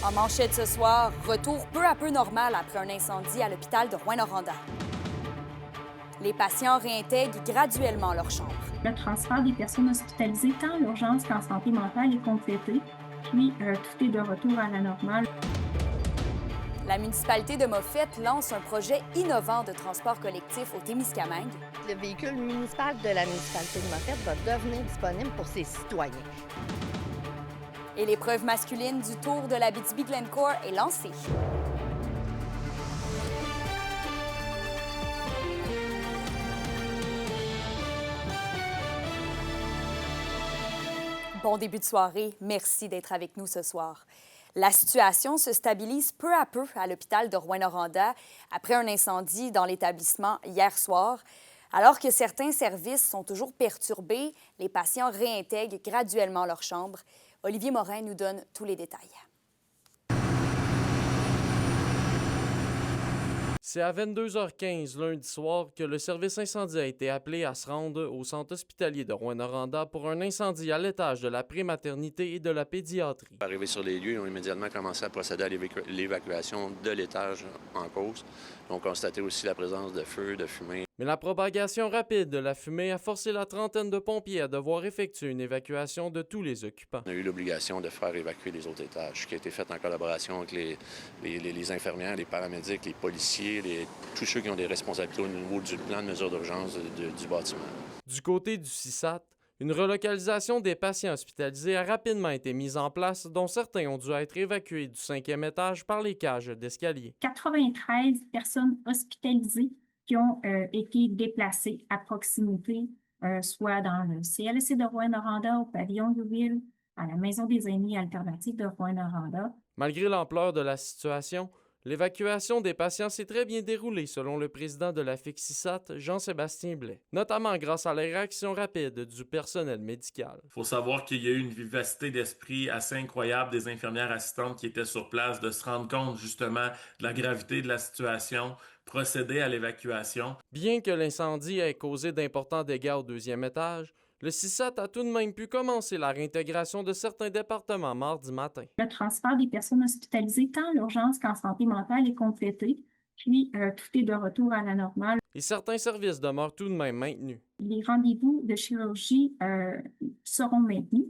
En manchette ce soir, retour peu à peu normal après un incendie à l'hôpital de Rouyn-Noranda. Les patients réintègrent graduellement leur chambre. Le transfert des personnes hospitalisées tant en urgence qu'en santé mentale est complété, puis tout est de retour à la normale. La municipalité de Moffett lance un projet innovant de transport collectif au Témiscamingue. Le véhicule municipal de la municipalité de Moffett va devenir disponible pour ses citoyens. Et l'épreuve masculine du Tour de l'Abitibi-Glencore est lancée. Bon début de soirée. Merci d'être avec nous ce soir. La situation se stabilise peu à peu à l'hôpital de Rouyn-Noranda après un incendie dans l'établissement hier soir. Alors que certains services sont toujours perturbés, les patients réintègrent graduellement leur chambre. Olivier Morin nous donne tous les détails. C'est à 22h15 lundi soir que le service incendie a été appelé à se rendre au centre hospitalier de Rouyn-Noranda pour un incendie à l'étage de la prématernité et de la pédiatrie. Arrivés sur les lieux, ils ont immédiatement commencé à procéder à l'évacuation de l'étage en cause. Ils ont constaté aussi la présence de feu, de fumée. Mais la propagation rapide de la fumée a forcé la trentaine de pompiers à devoir effectuer une évacuation de tous les occupants. On a eu l'obligation de faire évacuer les autres étages, qui a été faite en collaboration avec les infirmières, les paramédics, les policiers, tous ceux qui ont des responsabilités au niveau du plan de mesure d'urgence du bâtiment. Du côté du CISAT, une relocalisation des patients hospitalisés a rapidement été mise en place, dont certains ont dû être évacués du 5e étage par les cages d'escalier. 93 personnes hospitalisées qui ont été déplacées à proximité, soit dans le CLSC de Rouyn-Noranda, au pavillon Youville, à la Maison des aînés alternative de Rouyn-Noranda. Malgré l'ampleur de la situation, l'évacuation des patients s'est très bien déroulée selon le président de la FIC-CISAT, Jean-Sébastien Blais, notamment grâce à la réaction rapide du personnel médical. Il faut savoir qu'il y a eu une vivacité d'esprit assez incroyable des infirmières assistantes qui étaient sur place, de se rendre compte justement de la gravité de la situation, procéder à l'évacuation. Bien que l'incendie ait causé d'importants dégâts au 2e étage, le CISAT a tout de même pu commencer la réintégration de certains départements mardi matin. Le transfert des personnes hospitalisées tant en urgence qu'en santé mentale est complété, puis tout est de retour à la normale. Et certains services demeurent tout de même maintenus. Les rendez-vous de chirurgie seront maintenus.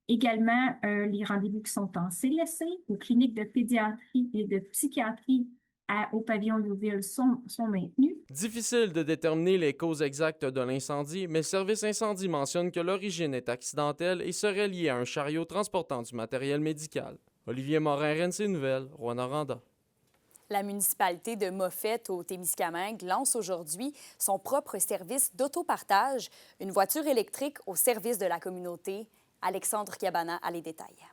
Également, les rendez-vous qui sont en CLSC, aux cliniques de pédiatrie et de psychiatrie au pavillon Youville sont maintenus. Difficile de déterminer les causes exactes de l'incendie, mais le service incendie mentionne que l'origine est accidentelle et serait liée à un chariot transportant du matériel médical. Olivier Morin, RNC Nouvelles, Rouyn-Noranda. La municipalité de Moffett au Témiscamingue lance aujourd'hui son propre service d'autopartage, une voiture électrique au service de la communauté. Alexandre Cabana a les détails.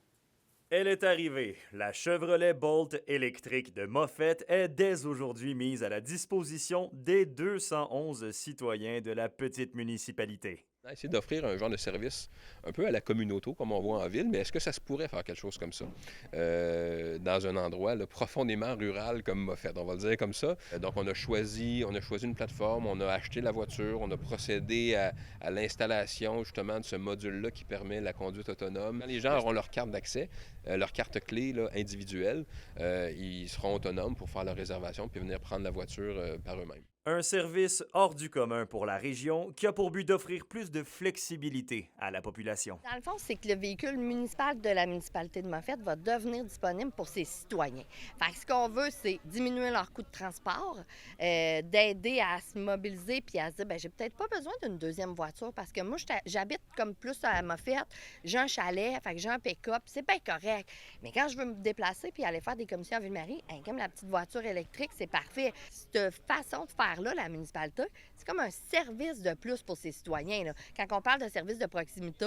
Elle est arrivée. La Chevrolet Bolt électrique de Moffett est dès aujourd'hui mise à la disposition des 211 citoyens de la petite municipalité. Essayer d'offrir un genre de service un peu à la communauté, comme on voit en ville, mais est-ce que ça se pourrait faire quelque chose comme ça dans un endroit là, profondément rural comme Moffett, on va le dire comme ça. Donc on a choisi une plateforme, on a acheté la voiture, on a procédé à l'installation justement de ce module-là qui permet la conduite autonome. Quand les gens auront leur carte d'accès, leur carte clé là, individuelle, ils seront autonomes pour faire leur réservation puis venir prendre la voiture par eux-mêmes. Un service hors du commun pour la région qui a pour but d'offrir plus de flexibilité à la population. Dans le fond, c'est que le véhicule municipal de la municipalité de Moffett va devenir disponible pour ses citoyens. Fait que ce qu'on veut, c'est diminuer leur coût de transport, d'aider à se mobiliser puis à se dire, bien, j'ai peut-être pas besoin d'une deuxième voiture parce que moi, j'habite comme plus à Moffett, j'ai un chalet, fait que j'ai un pick-up, c'est bien correct. Mais quand je veux me déplacer puis aller faire des commissions à Ville-Marie, comme la petite voiture électrique, c'est parfait. Cette façon de faire là, la municipalité, c'est comme un service de plus pour ses citoyens. Là. Quand on parle de service de proximité,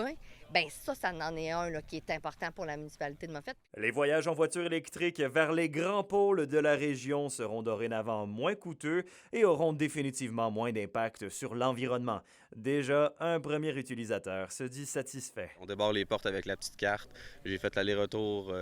bien ça en est un là, qui est important pour la municipalité de Moffett. Les voyages en voiture électrique vers les grands pôles de la région seront dorénavant moins coûteux et auront définitivement moins d'impact sur l'environnement. Déjà, un premier utilisateur se dit satisfait. On débarre les portes avec la petite carte. J'ai fait l'aller-retour.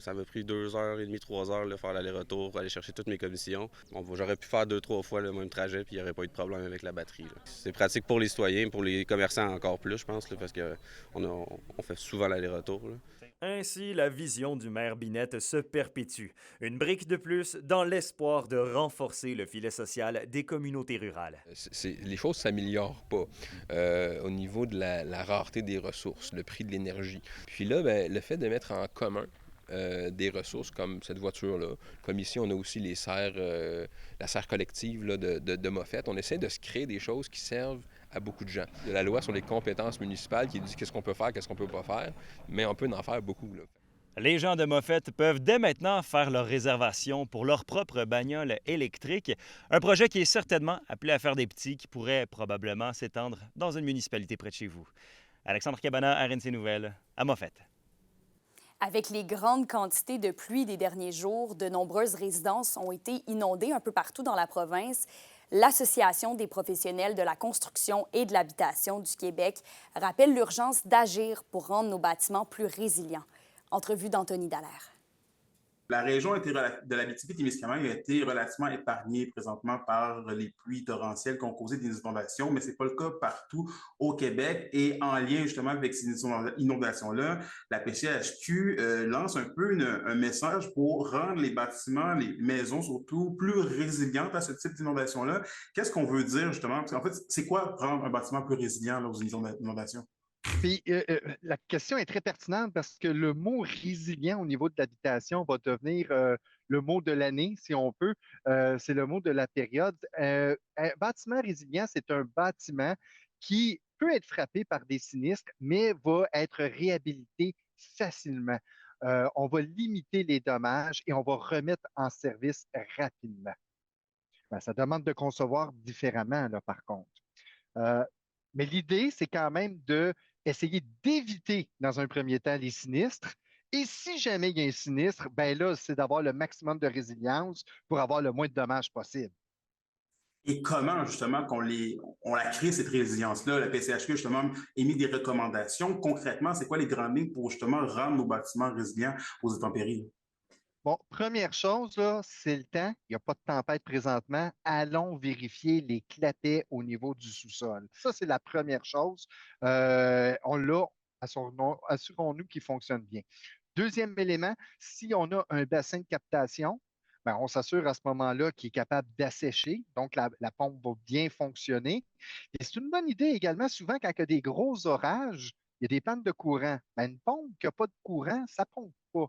Ça m'a pris 2h30, 3h de faire l'aller-retour pour aller chercher toutes mes commissions. Bon, j'aurais pu faire 2-3 fois le même trajet puis il n'y aurait pas eu de problème avec la batterie. Là. C'est pratique pour les citoyens, pour les commerçants encore plus, je pense, là, parce qu'on fait souvent l'aller-retour. Là. Ainsi, la vision du maire Binette se perpétue. Une brique de plus dans l'espoir de renforcer le filet social des communautés rurales. Les choses ne s'améliorent pas au niveau de la rareté des ressources, le prix de l'énergie. Puis là, bien, le fait de mettre en commun des ressources comme cette voiture-là, comme ici, on a aussi les serres, la serre collective là, de Moffett. On essaie de se créer des choses qui servent à beaucoup de gens. Il y a la loi sur les compétences municipales qui dit qu'est-ce qu'on peut faire, qu'est-ce qu'on peut pas faire, mais on peut en faire beaucoup, là. Les gens de Moffett peuvent dès maintenant faire leur réservation pour leur propre bagnole électrique, un projet qui est certainement appelé à faire des petits, qui pourrait probablement s'étendre dans une municipalité près de chez vous. Alexandre Cabana, RNC Nouvelles, à Moffett. Avec les grandes quantités de pluie des derniers jours, de nombreuses résidences ont été inondées un peu partout dans la province. L'Association des professionnels de la construction et de l'habitation du Québec rappelle l'urgence d'agir pour rendre nos bâtiments plus résilients. Entrevue d'Anthony Dallaire. La région de l'Abitibi-Témiscamingue a été relativement épargnée présentement par les pluies torrentielles qui ont causé des inondations, mais ce n'est pas le cas partout au Québec. Et en lien justement avec ces inondations-là, la PCHQ lance un peu un message pour rendre les bâtiments, les maisons surtout, plus résilientes à ce type d'inondation-là. Qu'est-ce qu'on veut dire justement? Parce qu'en fait, c'est quoi rendre un bâtiment plus résilient là, aux inondations? Puis, la question est très pertinente parce que le mot résilient au niveau de l'habitation va devenir le mot de l'année, si on peut. C'est le mot de la période. Un bâtiment résilient, c'est un bâtiment qui peut être frappé par des sinistres, mais va être réhabilité facilement. On va limiter les dommages et on va remettre en service rapidement. Ben, ça demande de concevoir différemment, là, par contre. Mais l'idée, c'est quand même d'essayer d'éviter, dans un premier temps, les sinistres. Et si jamais il y a un sinistre, ben là, c'est d'avoir le maximum de résilience pour avoir le moins de dommages possible. Et comment, justement, on la crée, cette résilience-là? La PCHQ, justement, émis des recommandations. Concrètement, c'est quoi les grandes lignes pour, justement, rendre nos bâtiments résilients aux intempéries? Bon, première chose, là, c'est le temps. Il n'y a pas de tempête présentement. Allons vérifier les clapets au niveau du sous-sol. Ça, c'est la première chose. On l'a, assurons-nous qu'il fonctionne bien. Deuxième élément, si on a un bassin de captation, ben, on s'assure à ce moment-là qu'il est capable d'assécher. Donc, la pompe va bien fonctionner. Et c'est une bonne idée également, souvent, quand il y a des gros orages, il y a des pannes de courant. Ben, une pompe qui n'a pas de courant, ça ne pompe pas.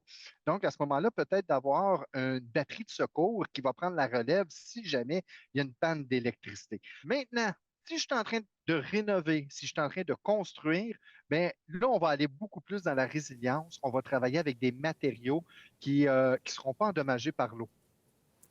Donc, à ce moment-là, peut-être d'avoir une batterie de secours qui va prendre la relève si jamais il y a une panne d'électricité. Maintenant, si je suis en train de rénover, si je suis en train de construire, bien là, on va aller beaucoup plus dans la résilience. On va travailler avec des matériaux qui ne seront pas endommagés par l'eau.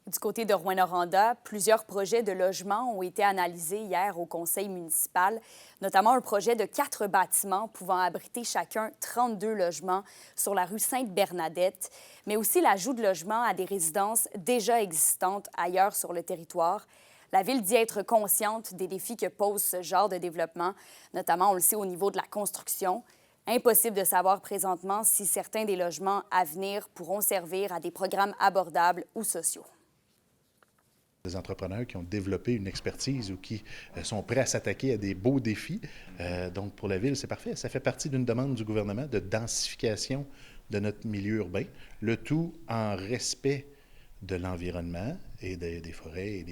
Du côté de Rouyn-Noranda, plusieurs projets de logement ont été analysés hier au conseil municipal, notamment un projet de 4 bâtiments pouvant abriter chacun 32 logements sur la rue Sainte-Bernadette, mais aussi l'ajout de logements à des résidences déjà existantes ailleurs sur le territoire. La Ville dit être consciente des défis que pose ce genre de développement, notamment, on le sait, au niveau de la construction. Impossible de savoir présentement si certains des logements à venir pourront servir à des programmes abordables ou sociaux. Des entrepreneurs qui ont développé une expertise ou qui sont prêts à s'attaquer à des beaux défis. Donc, pour la Ville, c'est parfait. Ça fait partie d'une demande du gouvernement de densification de notre milieu urbain, le tout en respect de l'environnement et des forêts et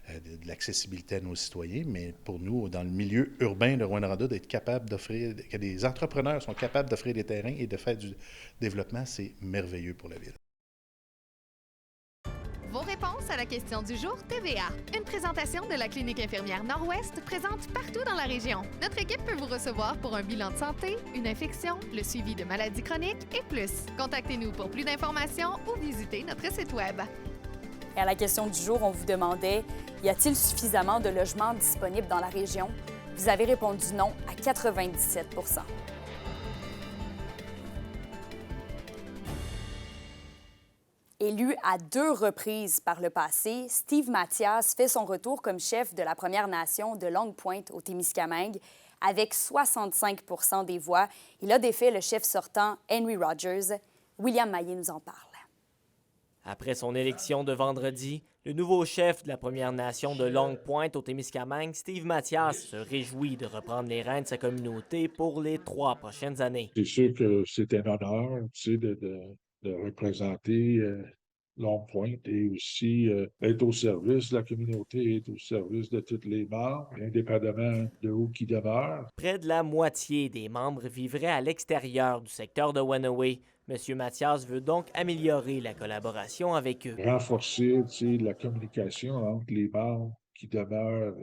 de l'accessibilité à nos citoyens. Mais pour nous, dans le milieu urbain de Rouyn-Noranda, d'être capable d'offrir, que des entrepreneurs sont capables d'offrir des terrains et de faire du développement, c'est merveilleux pour la Ville. Vos réponses à la question du jour TVA. Une présentation de la Clinique infirmière Nord-Ouest présente partout dans la région. Notre équipe peut vous recevoir pour un bilan de santé, une infection, le suivi de maladies chroniques et plus. Contactez-nous pour plus d'informations ou visitez notre site Web. Et à la question du jour, on vous demandait « Y a-t-il suffisamment de logements disponibles dans la région? » Vous avez répondu non à 97 %. Élu à 2 reprises par le passé, Steve Mathias fait son retour comme chef de la Première Nation de Longue Pointe au Témiscamingue. Avec 65 % des voix, il a défait le chef sortant Henry Rogers. William Maillé nous en parle. Après son élection de vendredi, le nouveau chef de la Première Nation de Longue Pointe au Témiscamingue, Steve Mathias, se réjouit de reprendre les rênes de sa communauté pour les 3 prochaines années. C'est sûr que c'est un honneur, tu sais, de représenter Longue Pointe et aussi être au service de la communauté, être au service de tous les membres, indépendamment de où qui demeurent. Près de la moitié des membres vivraient à l'extérieur du secteur de Wenowee. M. Mathias veut donc améliorer la collaboration avec eux. Renforcer, tu sais, la communication entre les membres qui demeurent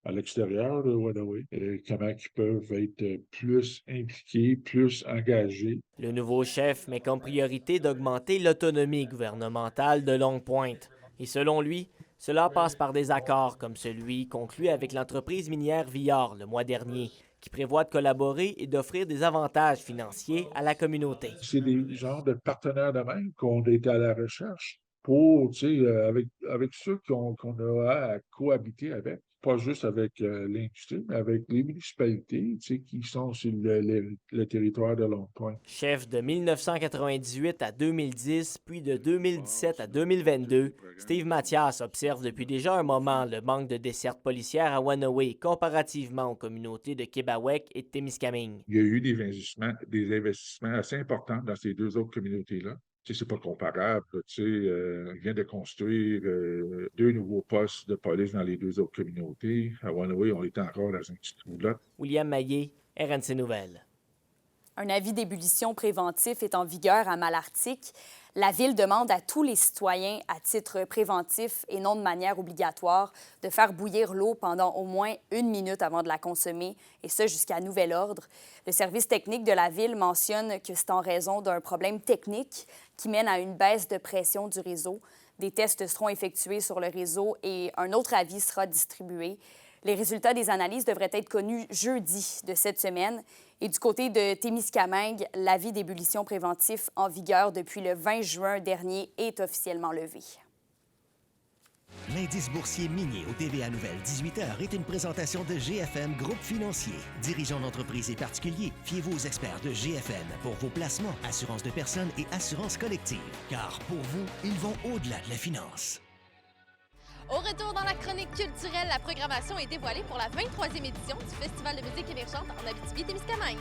à l'extérieur de Wenowee, comment ils peuvent être plus impliqués, plus engagés. Le nouveau chef met comme priorité d'augmenter l'autonomie gouvernementale de Longue Pointe. Et selon lui, cela passe par des accords comme celui conclu avec l'entreprise minière Villard le mois dernier, qui prévoit de collaborer et d'offrir des avantages financiers à la communauté. C'est des genres de partenaires de même qu'on a été à la recherche pour, tu sais, avec ceux qu'on a à cohabiter avec. Pas juste avec l'industrie, mais avec les municipalités, tu sais, qui sont sur le territoire de Longue Pointe. Chef de 1998 à 2010, puis de 2017 à 2022, Steve Mathias observe depuis déjà un moment le manque de desserte policière à Wenowee comparativement aux communautés de Québec et de Témiscamingue. Il y a eu des investissements assez importants dans ces deux autres communautés-là. Tu sais, c'est pas comparable. Tu sais, on vient de construire 2 nouveaux postes de police dans les 2 autres communautés. À Wenowee, on était encore dans une petite roulotte. William Maillé, RNC Nouvelles. Un avis d'ébullition préventif est en vigueur à Malartic. La Ville demande à tous les citoyens, à titre préventif et non de manière obligatoire, de faire bouillir l'eau pendant au moins 1 minute avant de la consommer, et ce jusqu'à nouvel ordre. Le service technique de la Ville mentionne que c'est en raison d'un problème technique qui mène à une baisse de pression du réseau. Des tests seront effectués sur le réseau et un autre avis sera distribué. Les résultats des analyses devraient être connus jeudi de cette semaine. Et du côté de Témiscamingue, l'avis d'ébullition préventif en vigueur depuis le 20 juin dernier est officiellement levé. L'indice boursier minier au TVA Nouvelle 18h est une présentation de GFM Groupe Financier. Dirigeants d'entreprises et particuliers, fiez-vous aux experts de GFM pour vos placements, assurances de personnes et assurances collectives. Car pour vous, ils vont au-delà de la finance. Au retour dans la chronique culturelle, la programmation est dévoilée pour la 23e édition du Festival de musique émergente en Abitibi-Témiscamingue.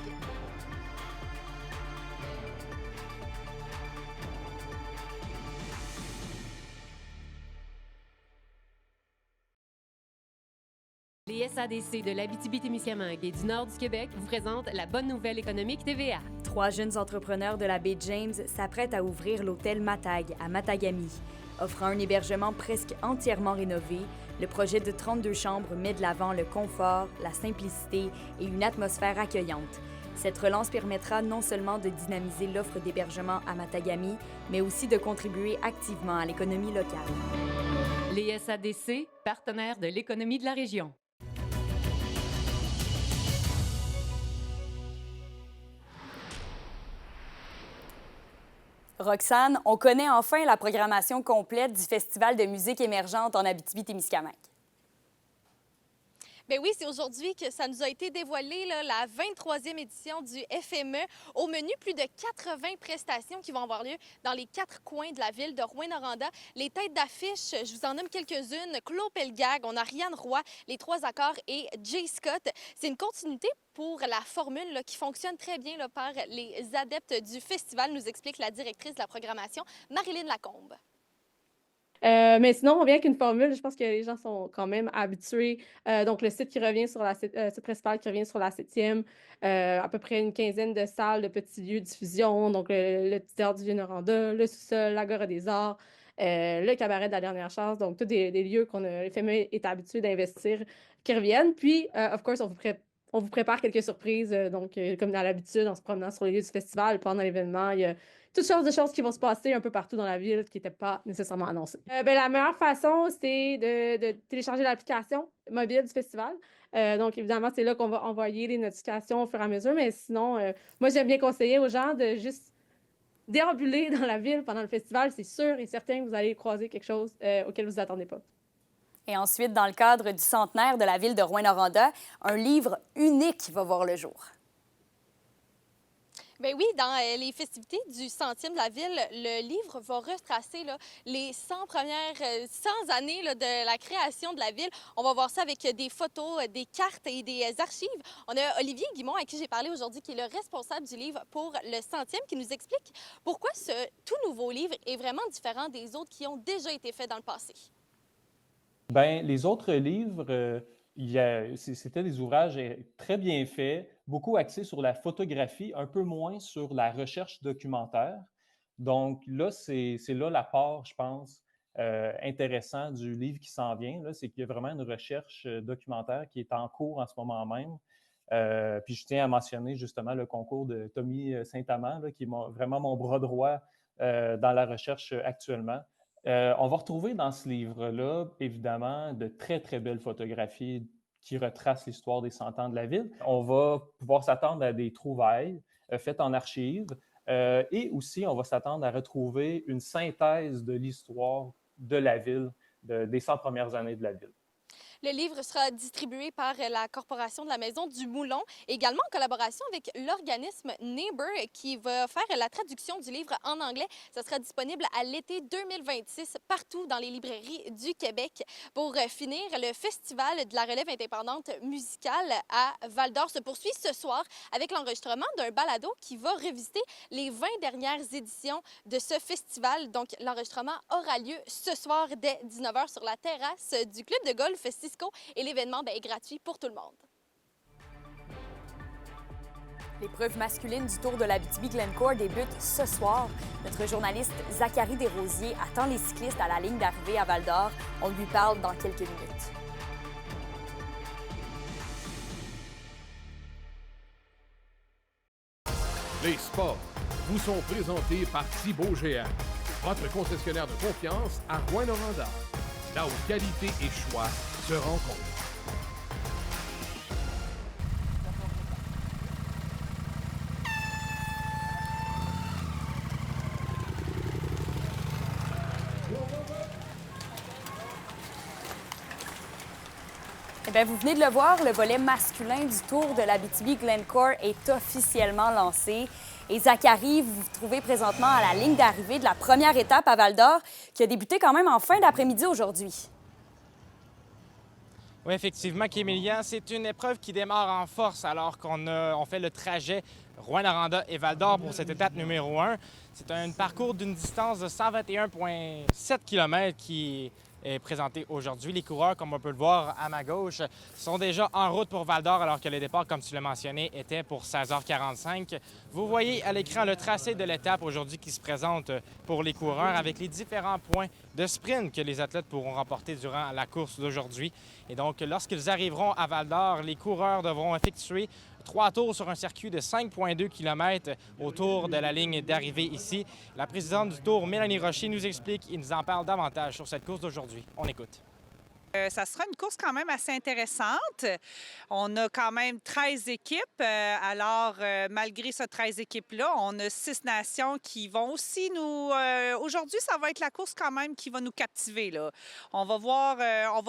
Les SADC de l'Abitibi-Témiscamingue et du nord du Québec vous présentent la bonne nouvelle économique TVA. 3 jeunes entrepreneurs de la baie James s'apprêtent à ouvrir l'hôtel Matag à Matagami. Offrant un hébergement presque entièrement rénové, le projet de 32 chambres met de l'avant le confort, la simplicité et une atmosphère accueillante. Cette relance permettra non seulement de dynamiser l'offre d'hébergement à Matagami, mais aussi de contribuer activement à l'économie locale. Les SADC, partenaires de l'économie de la région. Roxane, on connaît enfin la programmation complète du Festival de musique émergente en Abitibi-Témiscamingue. Bien oui, c'est aujourd'hui que ça nous a été dévoilé, là, la 23e édition du FME. Au menu, plus de 80 prestations qui vont avoir lieu dans les 4 coins de la ville de Rouyn-Noranda. Les têtes d'affiche, je vous en nomme quelques-unes. Claude Pelgag, on a Ariane Roy, Les Trois Accords et Jay Scott. C'est une continuité pour la formule là, qui fonctionne très bien là, par les adeptes du festival, nous explique la directrice de la programmation, Marilyn Lacombe. Mais sinon, on vient avec une formule, je pense que les gens sont quand même habitués. Donc, le site qui revient sur site principal qui revient sur la 7e, à peu près une quinzaine de salles, de petits lieux de diffusion, donc le petit théâtre du Vieux-Noranda, le sous-sol, l'Agora des Arts, le cabaret de la dernière chance, donc tous des lieux qu'on a, le FME est habitué d'investir qui reviennent. Puis, of course, on vous prépare quelques surprises, donc comme dans l'habitude, en se promenant sur les lieux du festival, pendant l'événement, il y a toutes sortes de choses qui vont se passer un peu partout dans la ville qui n'étaient pas nécessairement annoncées. La meilleure façon, c'est de télécharger l'application mobile du festival. Donc, évidemment, c'est là qu'on va envoyer les notifications au fur et à mesure, mais sinon, moi, j'aime bien conseiller aux gens de juste déambuler dans la ville pendant le festival. C'est sûr et certain que vous allez croiser quelque chose auquel vous ne vous attendez pas. Et ensuite, dans le cadre du centenaire de la ville de Rouyn-Noranda, un livre unique va voir le jour. Ben oui, dans les festivités du 100e de la ville, le livre va retracer là, les 100 premières 100 années là, de la création de la ville. On va voir ça avec des photos, des cartes et des archives. On a Olivier Guimond, à qui j'ai parlé aujourd'hui, qui est le responsable du livre pour le 100e, qui nous explique pourquoi ce tout nouveau livre est vraiment différent des autres qui ont déjà été faits dans le passé. Bien, les autres livres, c'était des ouvrages très bien faits, beaucoup axés sur la photographie, un peu moins sur la recherche documentaire. Donc là, c'est là l'apport, je pense, intéressant du livre qui s'en vient, là, c'est qu'il y a vraiment une recherche documentaire qui est en cours en ce moment même. Puis je tiens à mentionner justement le concours de Tommy Saint-Amand, là, qui est vraiment mon bras droit dans la recherche actuellement. On va retrouver dans ce livre-là, évidemment, de très, très belles photographies qui retracent l'histoire des 100 ans de la ville. On va pouvoir s'attendre à des trouvailles faites en archives et aussi on va s'attendre à retrouver une synthèse de l'histoire de la ville, des 100 premières années de la ville. Le livre sera distribué par la Corporation de la Maison du Moulon, également en collaboration avec l'organisme Neighbor qui va faire la traduction du livre en anglais. Ça sera disponible à l'été 2026 partout dans les librairies du Québec. Pour finir, le Festival de la relève indépendante musicale à Val-d'Or se poursuit ce soir avec l'enregistrement d'un balado qui va revisiter les 20 dernières éditions de ce festival. Donc, l'enregistrement aura lieu ce soir dès 19h sur la terrasse du club de golf Cisco et l'événement est gratuit pour tout le monde. L'épreuve masculine du Tour de l'Abitibi-Glencoe débute ce soir. Notre journaliste Zachary Desrosiers attend les cyclistes à la ligne d'arrivée à Val-d'Or. On lui parle dans quelques minutes. Les sports vous sont présentés par Thibaut GM, votre concessionnaire de confiance à Rouyn-Noranda, là où qualité et choix se rencontrent. Eh bien, vous venez de le voir, le volet masculin du Tour de l'Abitibi-Glencoe est officiellement lancé. Et Zachary, vous vous trouvez présentement à la ligne d'arrivée de la première étape à Val-d'Or, qui a débuté quand même en fin d'après-midi aujourd'hui. Oui, effectivement, Kémilien, c'est une épreuve qui démarre en force alors qu'on fait le trajet Rouyn-Noranda et Val-d'Or pour cette étape numéro 1. C'est un parcours d'une distance de 121,7 km qui est présenté aujourd'hui. Les coureurs, comme on peut le voir à ma gauche, sont déjà en route pour Val-d'Or alors que le départ, comme tu l'as mentionné, était pour 16h45. Vous voyez à l'écran le tracé de l'étape aujourd'hui qui se présente pour les coureurs avec les différents points de sprint que les athlètes pourront remporter durant la course d'aujourd'hui. Et donc, lorsqu'ils arriveront à Val-d'Or, les coureurs devront effectuer 3 tours sur un circuit de 5,2 km autour de la ligne d'arrivée ici. La présidente du Tour, Mélanie Rocher, nous explique et nous en parle davantage sur cette course d'aujourd'hui. On écoute. Ça sera une course quand même assez intéressante. On a quand même 13 équipes. Malgré ces 13 équipes-là, on a 6 nations qui vont aussi nous... Aujourd'hui, ça va être la course quand même qui va nous captiver, là. On va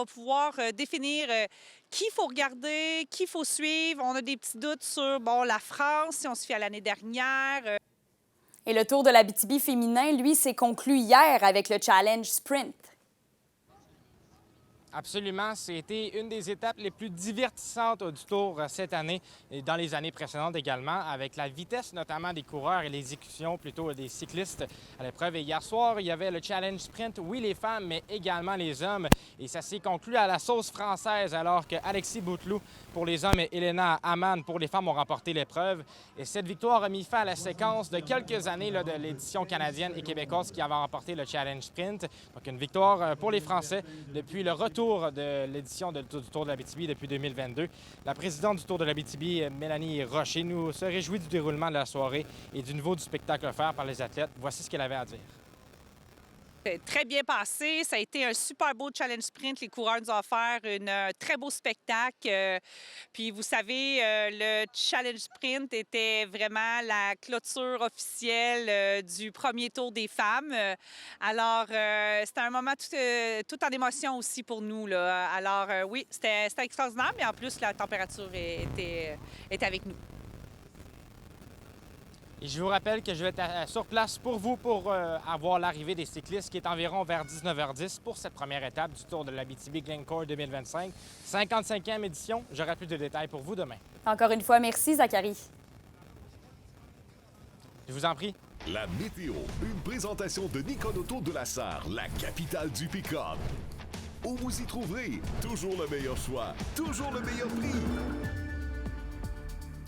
pouvoir définir qui il faut regarder, qui il faut suivre. On a des petits doutes sur, la France, si on se fie à l'année dernière. Et le Tour de l'Abitibi féminin, lui, s'est conclu hier avec le Challenge Sprint. Absolument. C'était une des étapes les plus divertissantes du Tour cette année et dans les années précédentes également, avec la vitesse notamment des coureurs et l'exécution plutôt des cyclistes à l'épreuve. Et hier soir, il y avait le Challenge Sprint, oui les femmes, mais également les hommes. Et ça s'est conclu à la sauce française alors que Alexis Bouteloup pour les hommes et Elena Hamann pour les femmes ont remporté l'épreuve. Et cette victoire a mis fin à la séquence de quelques années de l'édition canadienne et québécoise qui avait remporté le Challenge Sprint. Donc une victoire pour les Français depuis le retour de l'édition du Tour de l'Abitibi depuis 2022. La présidente du Tour de l'Abitibi, Mélanie Rocher, nous se réjouit du déroulement de la soirée et du niveau du spectacle offert par les athlètes. Voici ce qu'elle avait à dire. Très bien passé. Ça a été un super beau challenge sprint. Les coureurs nous ont offert un très beau spectacle. Puis vous savez, le challenge sprint était vraiment la clôture officielle du premier tour des femmes. C'était un moment tout en émotion aussi pour nous, là. Oui, c'était extraordinaire, mais en plus, la température était avec nous. Et je vous rappelle que je vais être sur place pour vous pour avoir l'arrivée des cyclistes qui est environ vers 19h10 pour cette première étape du Tour de l'Abitibi-Glencoe 2025. 55e édition. J'aurai plus de détails pour vous demain. Encore une fois, merci, Zachary. Je vous en prie. La météo, une présentation de Nikon Auto de la Sarre, la capitale du pick-up. Où vous y trouverez toujours le meilleur choix, toujours le meilleur prix.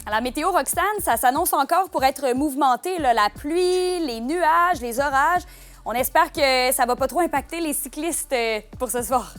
À la météo, Roxane, ça s'annonce encore pour être mouvementé. Là. La pluie, les nuages, les orages. On espère que ça va pas trop impacter les cyclistes pour ce soir.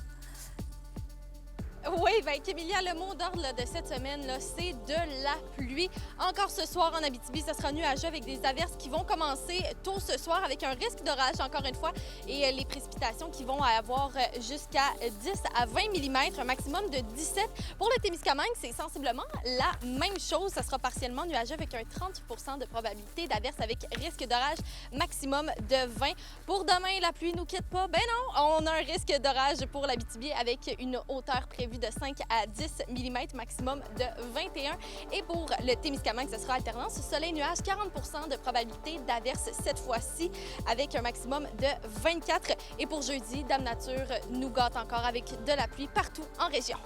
Oui, bien, Kémilia, le mot d'ordre de cette semaine, c'est de la pluie. Encore ce soir en Abitibi, ça sera nuageux avec des averses qui vont commencer tôt ce soir avec un risque d'orage, encore une fois, et les précipitations qui vont avoir jusqu'à 10 à 20 mm, un maximum de 17. Pour le Témiscamingue, c'est sensiblement la même chose. Ça sera partiellement nuageux avec un 30 % de probabilité d'averse avec risque d'orage maximum de 20. Pour demain, la pluie nous quitte pas. Ben non, on a un risque d'orage pour l'Abitibi avec une hauteur prévue de 5 à 10 mm, maximum de 21. Et pour le Témiscamingue, ce sera alternance soleil-nuage, 40 % de probabilité d'averse cette fois-ci, avec un maximum de 24. Et pour jeudi, Dame Nature nous gâte encore avec de la pluie partout en région.